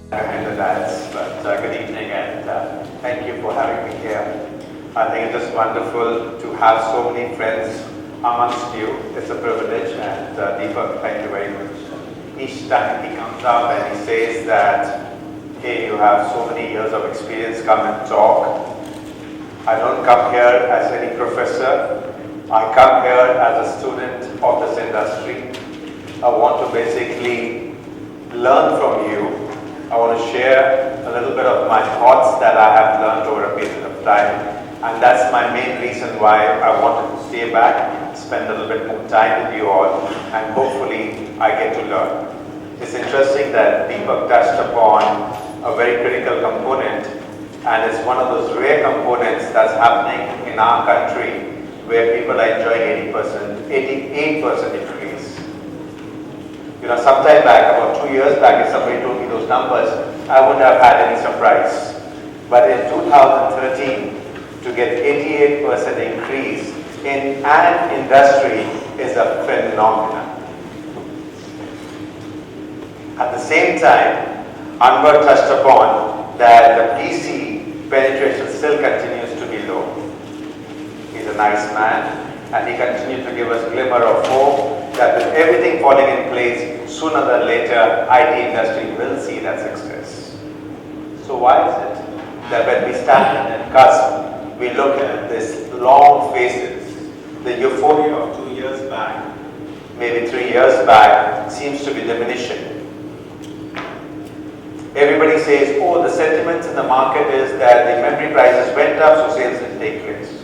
Behind the dials, but good evening and thank you for having me here. I think it's just wonderful to have so many friends amongst you. It's a privilege, and Deepak, thank you very much. Each time he comes up and he says that, hey, you have so many years of experience, come and talk. I don't come here as any professor. I come here as a student of this industry. I want to basically learn from you. I want to share a little bit of my thoughts that I have learned over a period of time, and that's my main reason why I wanted to stay back, spend a little bit more time with you all, and hopefully I get to learn. It's interesting that Deepak touched upon a very critical component, and it's one of those rare components that's happening in our country where people are enjoying 88% increase. You know, sometime back, about 2 years back, if somebody told me those numbers, I wouldn't have had any surprise. But in 2013, to get 88% increase in an industry is a phenomenon. At the same time, Anwar touched upon that the PC penetration still continues to be low. He's a nice man, and he continued to give us a glimmer of hope that with everything falling in place, sooner than later, IT industry will see that success. So why is it that when we stand in that cusp, we look at this long phases, the euphoria of 2 years back, maybe 3 years back, seems to be diminishing. Everybody says, oh, the sentiments in the market is that the memory prices went up, so sales didn't take place.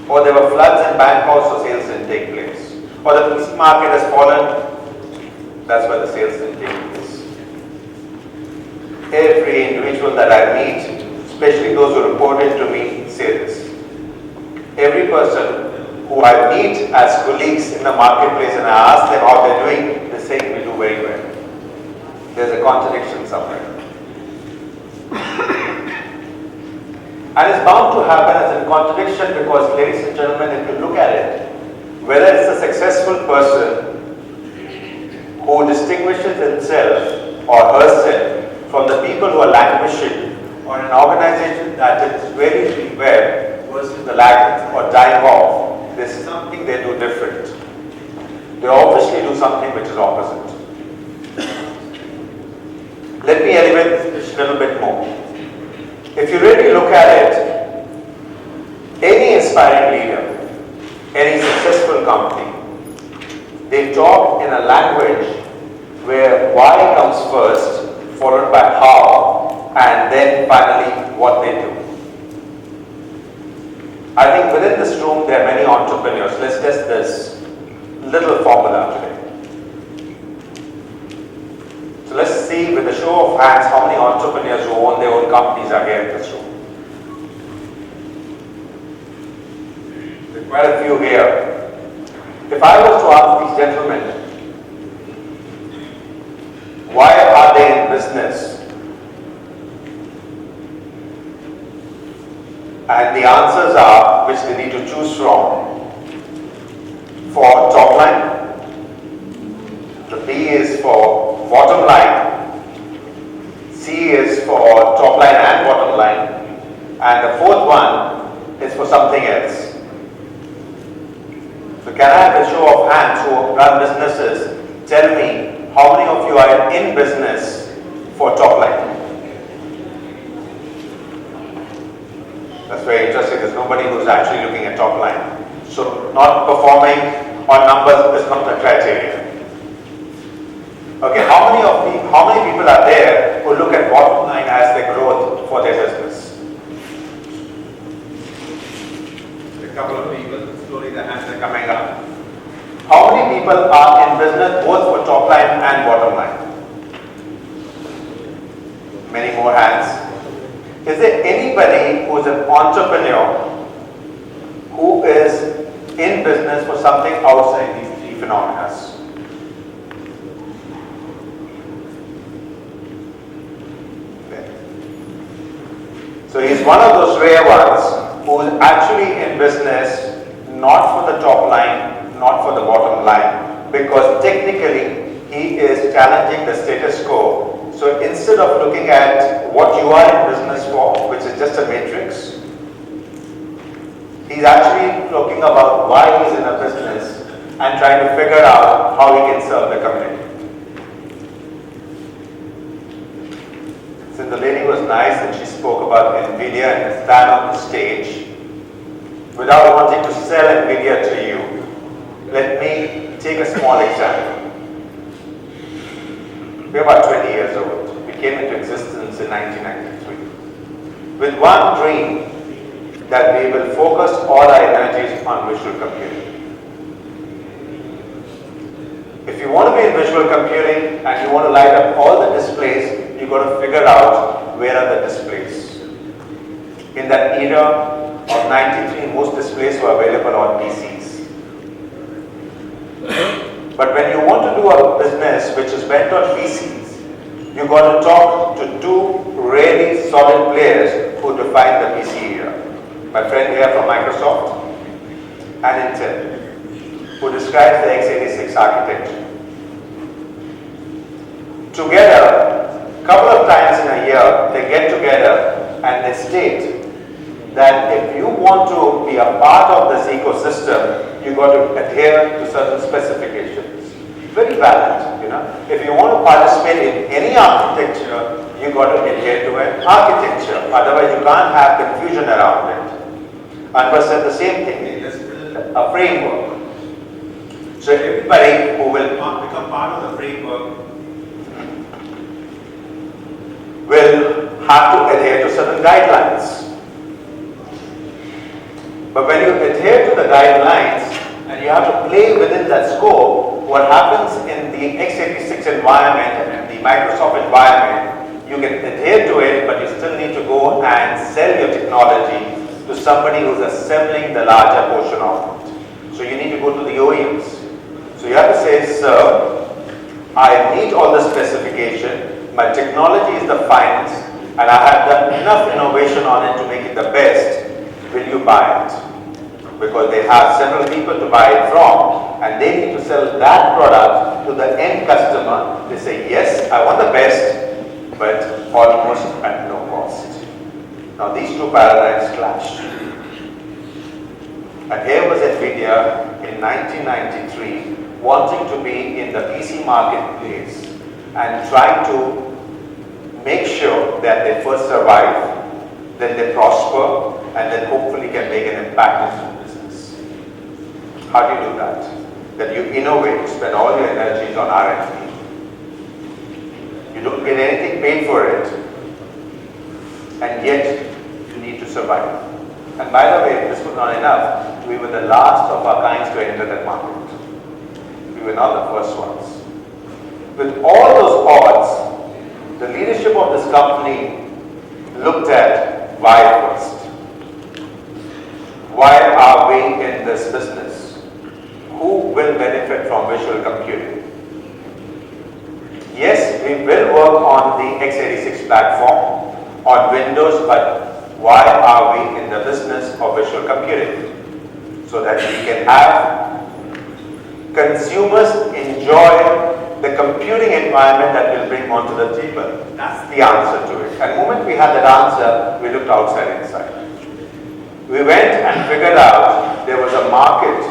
Or there were floods in Bangkok, so sales didn't take place. Or the PC market has fallen, that's why the sales didn't take place. Every individual that I meet, especially those who reported to me, say this. Every person who I meet as colleagues in the marketplace and I ask them how they're doing, they say we do very well. There's a contradiction somewhere. And it's bound to happen as a contradiction because, ladies and gentlemen, if you look at it, whether it's a successful person who distinguishes himself or herself from the people who are languishing, or an organization that is really doing well versus the lagging or dying off, there's something they do different. They obviously do something which is opposite. Let me elevate this a little bit more. If you really look at it, any inspiring leader, any successful company, they talk in a language where why comes first, followed by how, and then finally what they do. I think within this room there are many entrepreneurs. Let's test this little formula today. So let's see with a show of hands how many entrepreneurs who own their own companies are here in this room. There are quite a few here. If I was to ask these gentlemen, why are they in business? And the answers are, which they need to choose from. For top line, the B is for bottom line, C is for top line and bottom line, and the fourth one is for something else. So can I have a show of hands who run businesses? Tell me how many of you are in business for top line? That's very interesting. There's nobody who's actually looking at top line. So not performing on numbers is not the criteria. Okay, how many people are there who look at bottom line as their growth for their business? A couple of people, slowly the hands are coming up. How many people are in business both for top line and bottom line? Many more hands. Is there anybody who is an entrepreneur who is in business for something outside these three phenomena? So he's one of those rare ones who is actually in business not for the top line, not for the bottom line, because technically he is challenging the status quo So instead of looking at what you are in business for, which is just a matrix, he's actually talking about why he's in a business and trying to figure out how he can serve the community. Since the lady was nice and she spoke about NVIDIA and stand on the stage, without wanting to sell NVIDIA to you, let me take a small example. We're about 20 years old. We came into existence in 1993 with one dream, that we will focus all our energies on visual computing. If you want to be in visual computing and you want to light up all the displays, you've got to figure out where are the displays. In that era of 93, most displays were available on PCs. But when you want to do a business which is bent on PCs, you've got to talk to two really solid players who define the PC era. My friend here from Microsoft and Intel, who describes the x86 architecture. Together, a couple of times in a year, they get together and they state that if you want to be a part of this ecosystem, you've got to adhere to certain specifications. Very valid, you know. If you want to participate in any architecture, you've got to adhere to an architecture. Otherwise, you can't have confusion around it. And said the same thing, let's build a framework. So everybody who will not become part of the framework will have to adhere to certain guidelines. But when you adhere to the guidelines and you have to play within that scope, what happens in the x86 environment and the Microsoft environment, you can adhere to it, but you still need to go and sell your technology to somebody who's assembling the larger portion of it. So you need to go to the OEMs. So you have to say, sir, I meet all the specification, my technology is the finest, and I have done enough innovation on it to make it the best. Will you buy it? Because they have several people to buy it from, and they need to sell that product to the end customer. They say, yes, I want the best, but almost at no cost. Now these two paradigms clash. And here was NVIDIA in 1993 wanting to be in the PC marketplace and trying to make sure that they first survive, then they prosper, and then hopefully can make an impact in the business. How do you do that? That you innovate, spend all your energies on R&D. You don't get anything paid for it, and yet you need to survive. And by the way, this was not enough. We were the last of our kinds to enter that market. We were not the first ones. With all those odds, the leadership of this company looked at why first. Why are we in this business? Who will benefit from visual computing? Yes, we will work on the x86 platform, on Windows, but why are we in the business of visual computing? So that we can have consumers enjoy the computing environment that will bring onto the table. That's the answer to it. And the moment we had that answer, we looked outside inside. We went and figured out there was a market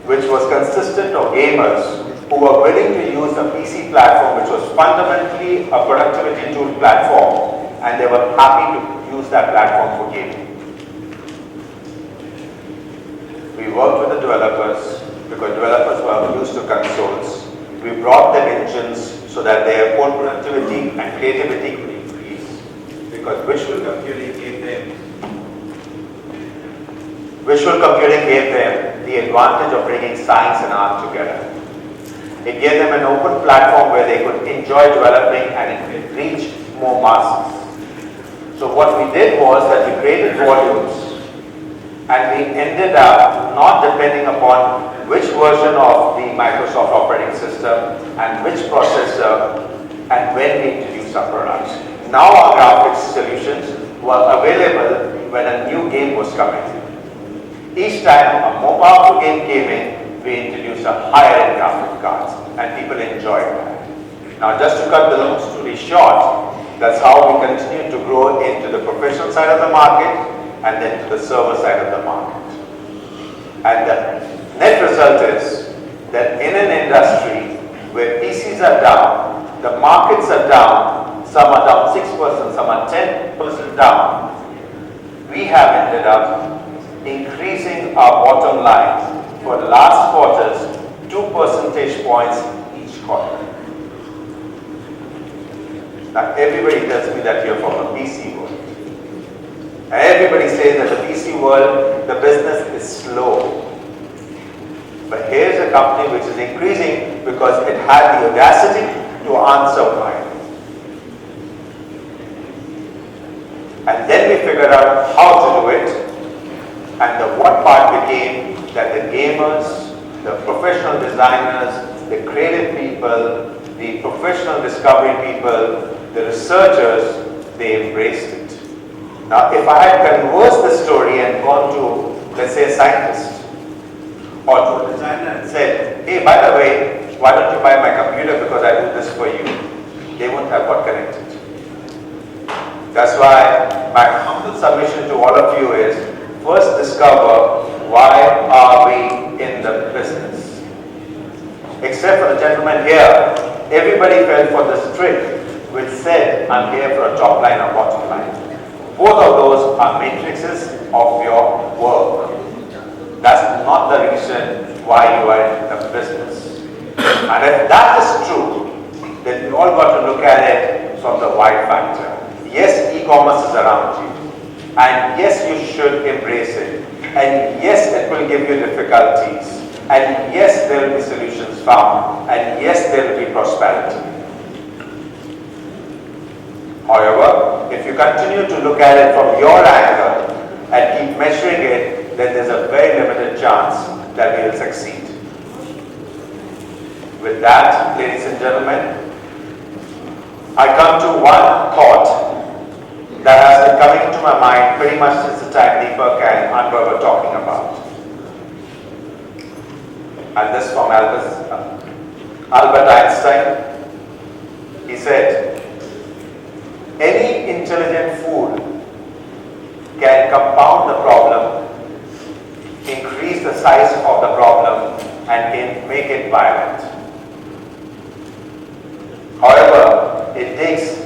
which was consistent of gamers who were willing to use the PC platform, which was fundamentally a productivity tool platform, and they were happy to use that platform for gaming. We worked with the developers because developers were used to consoles. We brought them engines so that their own productivity and creativity could increase, because visual computing gave them the advantage of bringing science and art together. It gave them an open platform where they could enjoy developing and it could reach more masses. So what we did was that we created volumes, and we ended up not depending upon which version of the Microsoft operating system and which processor and when we introduced our products. Now our graphics solutions were available when a new game was coming. Each time a more powerful game came in, we introduced a higher end graphic cards, and people enjoyed that. Now, just to cut the long story short, that's how we continue to grow into the professional side of the market and then to the server side of the market. And the net result is that in an industry where PCs are down, the markets are down, some are down 6%, some are 10% down, we have ended up increasing our bottom line for the last quarters 2 percentage points each quarter. Now everybody tells me that you're from the PC world. And everybody says that the PC world, the business is slow. But here's a company which is increasing because it had the audacity to answer why. And then we figured out how to do it. And the what part became that the gamers, the professional designers, the creative people, the professional discovery people, the researchers, they embraced it. Now, if I had conversed the story and gone to, let's say, a scientist or to a designer and said, hey, by the way, why don't you buy my computer because I do this for you? They wouldn't have got connected. That's why my humble submission to all of you is, first discover why are we in the business. Except for the gentleman here, everybody fell for this trick which said, I'm here for a top line or bottom line. Both of those are matrices of your work. That's not the reason why you are in the business. And if that is true, then we all got to look at it from the why factor. Yes, e-commerce is around you. And yes, you should embrace it. And yes, it will give you difficulties. And yes, there will be solutions found. And yes, there will be prosperity. However, if you continue to look at it from your angle and keep measuring it, then there's a very limited chance that we will succeed. With that, ladies and gentlemen, I come to one thought that has been coming into my mind pretty much since the time Deepak and Anwar were talking about. And this from Albert Einstein. He said, any intelligent fool can compound the problem, increase the size of the problem, and can make it violent. However, it takes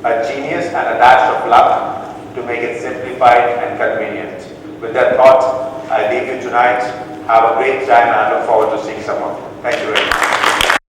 a genius and a dash of luck to make it simplified and convenient. With that thought, I leave you tonight. Have a great time and I look forward to seeing some of you. Thank you very much.